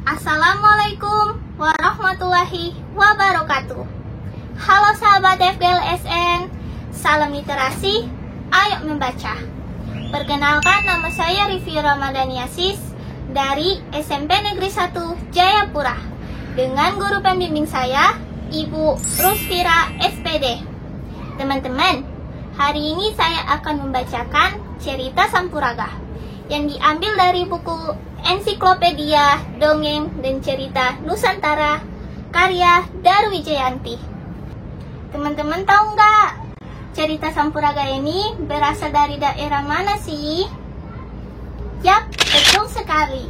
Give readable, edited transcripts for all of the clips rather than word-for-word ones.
Assalamualaikum warahmatullahi wabarakatuh. Halo sahabat FGLSN, salam literasi, ayo membaca. Perkenalkan, nama saya Rivi Ramadhaniasis dari SMP Negeri 1 Jayapura, dengan guru pembimbing saya, Ibu Rusfira SPD. Teman-teman, hari ini saya akan membacakan cerita Sampuraga yang diambil dari buku Ensiklopedia Dongeng dan Cerita Nusantara karya Darwi Jayanti. Teman-teman tahu nggak, cerita Sampuraga ini berasal dari daerah mana sih? Yap, betul sekali.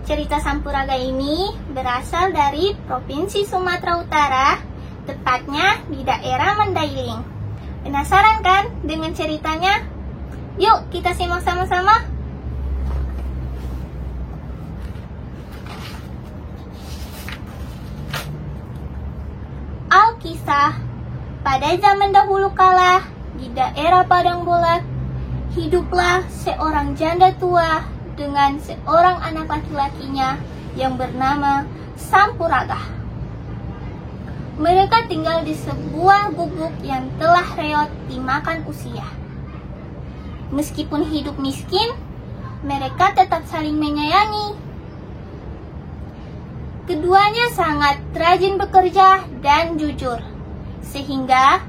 Cerita Sampuraga ini berasal dari Provinsi Sumatera Utara, tepatnya di daerah Mandailing. Penasaran kan dengan ceritanya? Yuk kita simak sama-sama. Alkisah, pada zaman dahulu kala, di daerah Padang Bolat, hiduplah seorang janda tua dengan seorang anak laki-lakinya yang bernama Sampuraga. Mereka tinggal di sebuah gubuk yang telah reot dimakan usia. Meskipun hidup miskin, mereka tetap saling menyayangi. Keduanya sangat rajin bekerja dan jujur, sehingga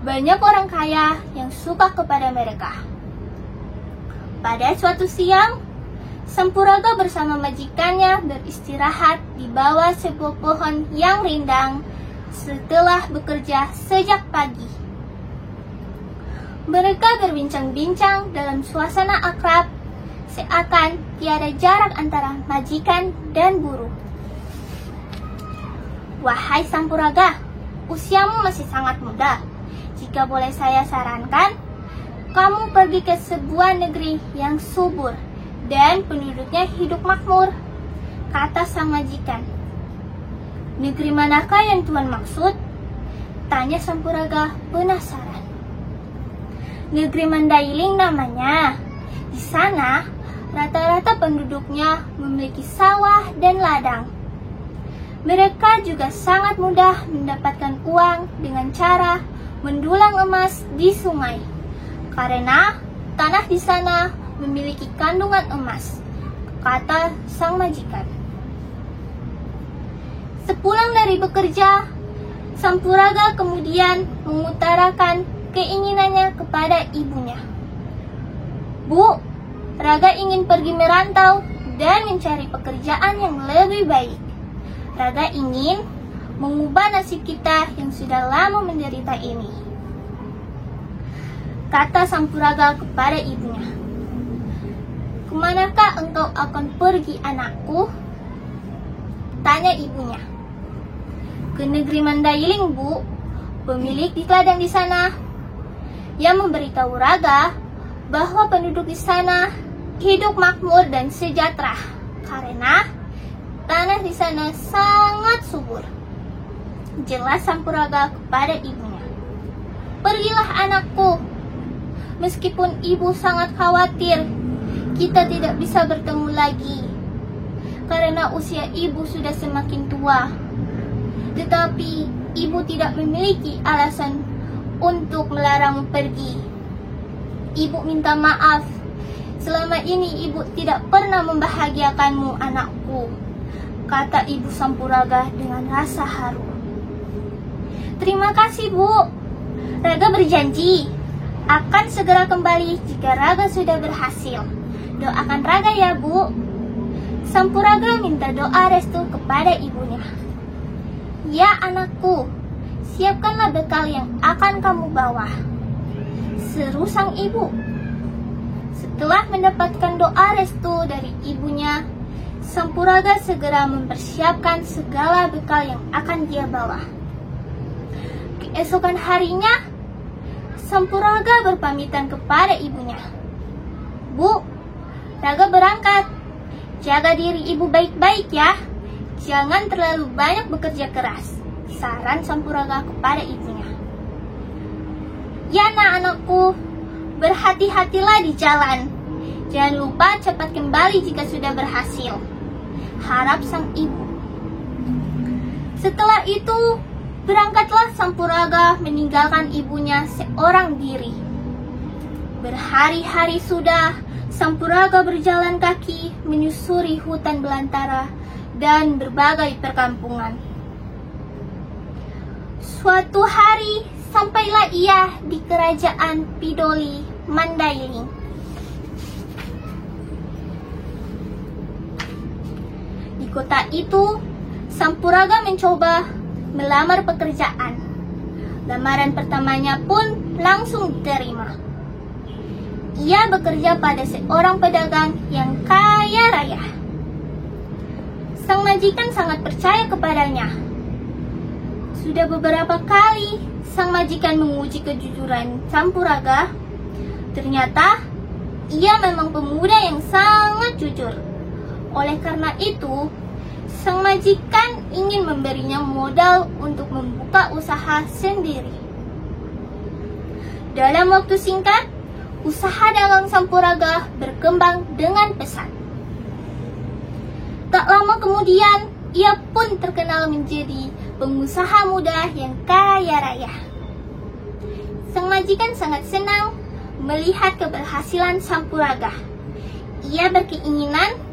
banyak orang kaya yang suka kepada mereka. Pada suatu siang, Sampuraga bersama majikannya beristirahat di bawah sebuah pohon yang rindang setelah bekerja sejak pagi. Mereka berbincang-bincang dalam suasana akrab, seakan tiada jarak antara majikan dan buruh. Wahai Sampuraga, usiamu masih sangat muda. Jika boleh saya sarankan, kamu pergi ke sebuah negeri yang subur dan penduduknya hidup makmur, kata sang majikan. Negeri manakah yang Tuan maksud? Tanya Sampuraga penasaran. Negeri Mandailing namanya. Di sana, rata-rata penduduknya memiliki sawah dan ladang. Mereka juga sangat mudah mendapatkan uang dengan cara mendulang emas di sungai, karena tanah di sana memiliki kandungan emas, kata sang majikan. Sepulang dari bekerja, Sampuraga kemudian mengutarakan keinginannya kepada ibunya. Bu, Raga ingin pergi merantau dan mencari pekerjaan yang lebih baik. Raga ingin mengubah nasib kita yang sudah lama menderita ini, kata Sampuraga kepada ibunya. Kemanakah engkau akan pergi, anakku? Tanya ibunya. Ke negeri Mandailing, Bu. Pemilik di ladang di sana yang memberitahu Raga bahwa penduduk di sana hidup makmur dan sejahtera karena tanah di sana sangat subur. Jelas Sampuraga kepada ibunya. Pergilah, anakku. Meskipun ibu sangat khawatir kita tidak bisa bertemu lagi karena usia ibu sudah semakin tua. Tetapi ibu tidak memiliki alasan untuk melarangmu pergi. Ibu minta maaf. Selama ini ibu tidak pernah membahagiakanmu, anakku, kata ibu Sampuraga dengan rasa haru. Terima kasih, Bu. Raga berjanji akan segera kembali jika Raga sudah berhasil. Doakan Raga ya, Bu. Sampuraga minta doa restu kepada ibunya. Ya, anakku, siapkanlah bekal yang akan kamu bawa, seru sang ibu. Setelah mendapatkan doa restu dari ibunya, Sampuraga segera mempersiapkan segala bekal yang akan dia bawa. Keesokan harinya, Sampuraga berpamitan kepada ibunya. Bu, Raga berangkat. Jaga diri ibu baik-baik ya. Jangan terlalu banyak bekerja keras, saran Sampuraga kepada ibunya. Ya, nak, anakku, berhati-hatilah di jalan. Jangan lupa cepat kembali jika sudah berhasil. harap sang ibu. Setelah itu, berangkatlah Sampuraga meninggalkan ibunya seorang diri. Berhari-hari sudah, Sampuraga berjalan kaki menyusuri hutan belantara dan berbagai perkampungan. Suatu hari, sampailah ia di kerajaan Pidoli, Mandailing. Di kota itu, Sampuraga mencoba melamar pekerjaan. Lamaran pertamanya pun langsung diterima. Ia bekerja pada seorang pedagang yang kaya raya. Sang majikan sangat percaya kepadanya. Sudah beberapa kali sang majikan menguji kejujuran Sampuraga. Ternyata ia memang pemuda yang sangat jujur. Oleh karena itu, sang majikan ingin memberinya modal untuk membuka usaha sendiri. Dalam waktu singkat, usaha dagang Sampuraga berkembang dengan pesat. Tak lama kemudian, ia pun terkenal menjadi pengusaha muda yang kaya raya. Sang majikan sangat senang melihat keberhasilan Sampuraga. Ia berkeinginan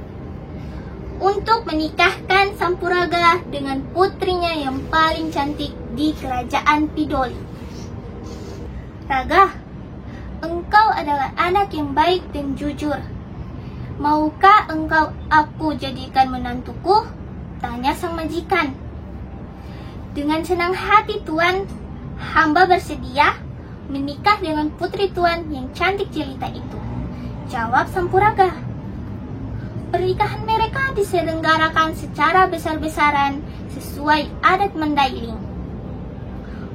untuk menikahkan Sampuraga dengan putrinya yang paling cantik di kerajaan Pidoli. Raga, engkau adalah anak yang baik dan jujur. Maukah engkau aku jadikan menantuku? Tanya sang majikan. Dengan senang hati tuan, hamba bersedia menikah dengan putri tuan yang cantik jelita itu, jawab Sampuraga. Pernikahan mereka diselenggarakan secara besar-besaran sesuai adat Mandailing.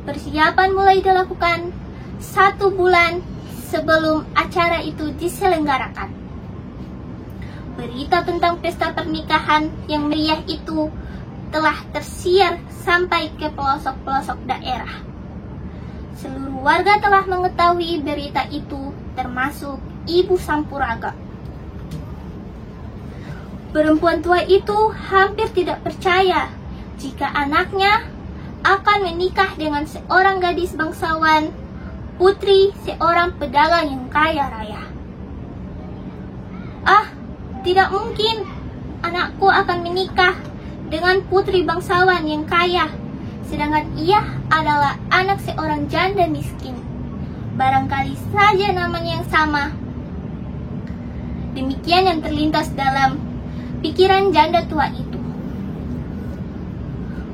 Persiapan mulai dilakukan 1 bulan sebelum acara itu diselenggarakan. Berita tentang pesta pernikahan yang meriah itu telah tersiar sampai ke pelosok-pelosok daerah. Seluruh warga telah mengetahui berita itu, termasuk ibu Sampuraga. Perempuan tua itu hampir tidak percaya jika anaknya akan menikah dengan seorang gadis bangsawan, putri seorang pedagang yang kaya raya. Ah, tidak mungkin anakku akan menikah dengan putri bangsawan yang kaya, sedangkan ia adalah anak seorang janda miskin. Barangkali saja namanya yang sama. Demikian yang terlintas dalam pikiran janda tua itu.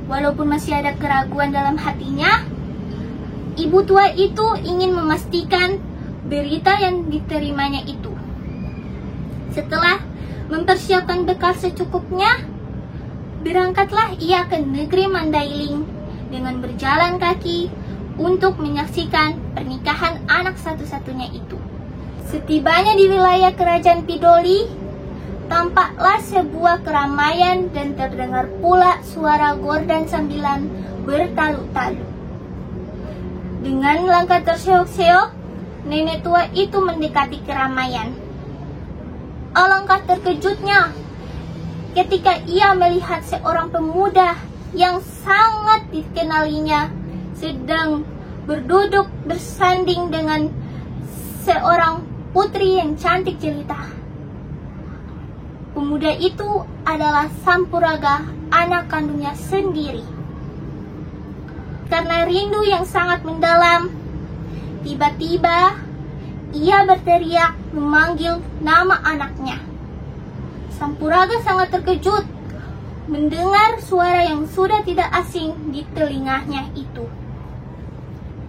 Walaupun masih ada keraguan dalam hatinya, ibu tua itu ingin memastikan berita yang diterimanya itu. Setelah mempersiapkan bekal secukupnya, berangkatlah ia ke negeri Mandailing dengan berjalan kaki untuk menyaksikan pernikahan anak satu-satunya itu. Setibanya di wilayah kerajaan Pidoli, tampaklah sebuah keramaian dan terdengar pula suara gordan sambilan bertalu-talu. Dengan langkah terseok-seok, nenek tua itu mendekati keramaian. Alangkah terkejutnya ketika ia melihat seorang pemuda yang sangat dikenalinya sedang berduduk bersanding dengan seorang putri yang cantik jelita. Pemuda itu adalah Sampuraga, anak kandungnya sendiri. Karena rindu yang sangat mendalam, tiba-tiba ia berteriak memanggil nama anaknya. Sampuraga sangat terkejut mendengar suara yang sudah tidak asing di telinganya itu.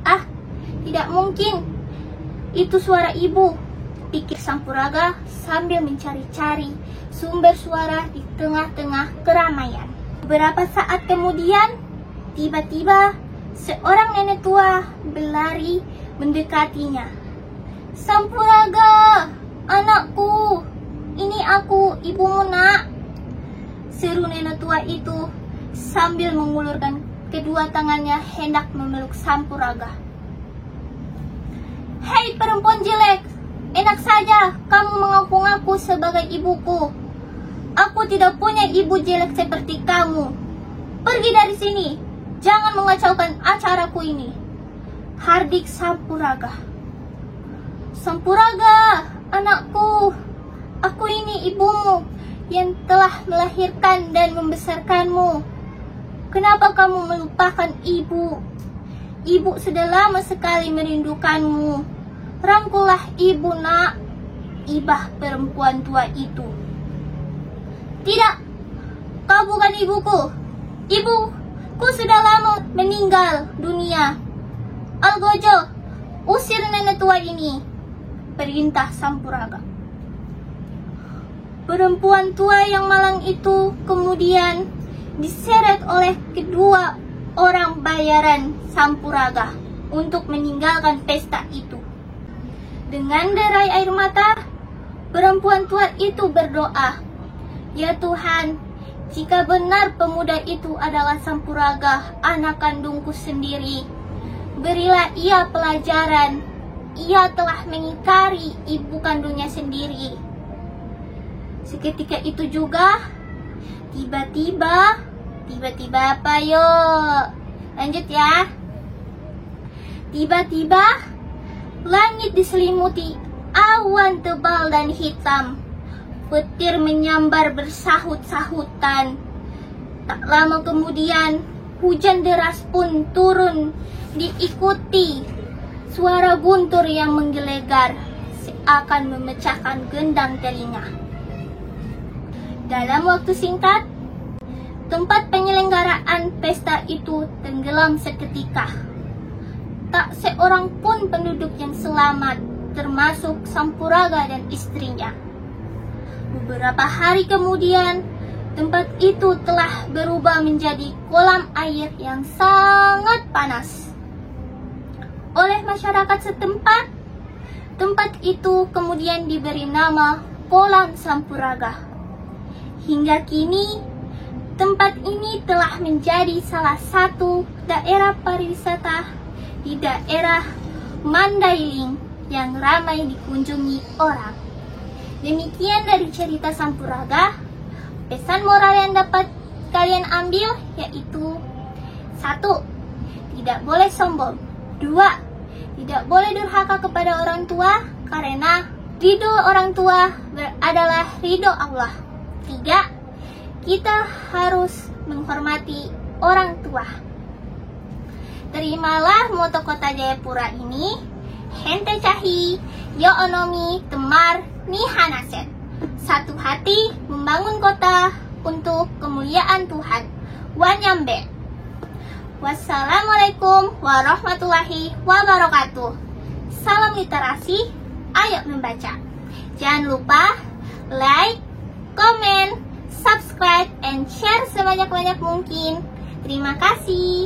Ah, tidak mungkin, itu suara ibu, pikir Sampuraga sambil mencari-cari sumber suara di tengah-tengah keramaian. Beberapa saat kemudian, tiba-tiba seorang nenek tua berlari mendekatinya. Sampuraga, anakku, ini aku, ibumu nak, seru nenek tua itu sambil mengulurkan kedua tangannya hendak memeluk Sampuraga. Hei perempuan jelek, enak saja kamu mengaku-ngaku sebagai ibuku. Aku tidak punya ibu jelek seperti kamu. Pergi dari sini. Jangan mengacaukan acaraku ini. Hardik Sampuraga. Sampuraga, anakku. Aku ini ibumu yang telah melahirkan dan membesarkanmu. Kenapa kamu melupakan ibu? Ibu sudah lama sekali merindukanmu. Rangkullah ibu, nak. Ibah perempuan tua itu. Tidak, kau bukan ibuku. Ibuku sudah lama meninggal dunia. Algojo, usir nenek tua ini. Perintah Sampuraga. Perempuan tua yang malang itu kemudian diseret oleh kedua orang bayaran Sampuraga untuk meninggalkan pesta itu. Dengan derai air mata, perempuan tua itu berdoa, "Ya Tuhan, jika benar pemuda itu adalah Sampuraga, anak kandungku sendiri, berilah ia pelajaran. Ia telah mengingkari ibu kandungnya sendiri." Seketika itu juga, tiba-tiba apa yo? Lanjut ya. Tiba-tiba, langit diselimuti awan tebal dan hitam. Petir menyambar bersahut-sahutan. Tak lama kemudian, hujan deras pun turun, diikuti suara guntur yang menggelegar, seakan memecahkan gendang telinga. Dalam waktu singkat, tempat penyelenggaraan pesta itu tenggelam seketika. Tak seorang pun penduduk yang selamat, termasuk Sampuraga dan istrinya. Beberapa hari kemudian, tempat itu telah berubah menjadi kolam air yang sangat panas. Oleh masyarakat setempat, tempat itu kemudian diberi nama Kolam Sampuraga. Hingga kini, tempat ini telah menjadi salah satu daerah pariwisata di daerah Mandailing yang ramai dikunjungi orang. Demikian dari cerita Sampuraga. Pesan moral yang dapat kalian ambil yaitu: 1. Tidak boleh sombong. 2. Tidak boleh durhaka kepada orang tua, karena ridho orang tua adalah ridho Allah. 3. Kita harus menghormati orang tua. Terimalah moto kota Jayapura ini. Hente cahi, yo onomi temar ni hanaset. Satu hati membangun kota untuk kemuliaan Tuhan. Wanyambe. Wassalamualaikum warahmatullahi wabarakatuh. Salam literasi, ayo membaca. Jangan lupa like, komen, subscribe, and share sebanyak-banyak mungkin. Terima kasih.